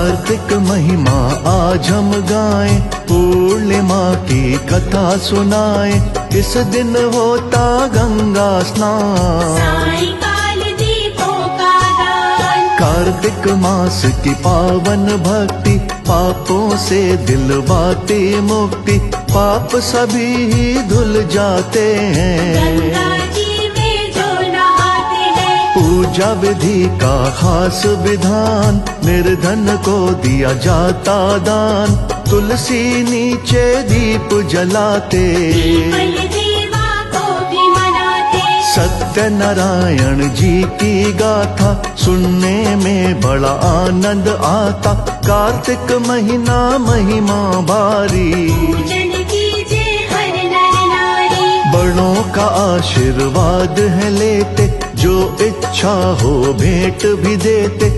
कार्तिक महिमा आज हम गाएं, पूर्णिमा की कथा सुनाएं। इस दिन होता गंगा स्नान, सायंकाल दीपों का दान। कार्तिक मास की पावन भक्ति, पापों से दिलवाती मुक्ति। पाप सभी ही धुल जाते हैं, गंगा जी में जो नहाते हैं। पूजा विधि का खास विधान, निर्धन को दिया जाता दान। तुलसी नीचे दीप जलाते, पीपल देवा को भी मनाते। सत्यनारायण जी की गाथा सुनने में बड़ा आनंद आता। कार्तिक महीना महिमा भारी, पूजन कीजिए हर नर नारी। बड़ों का आशीर्वाद है लेते, जो इच्छा हो भेंट भी देते।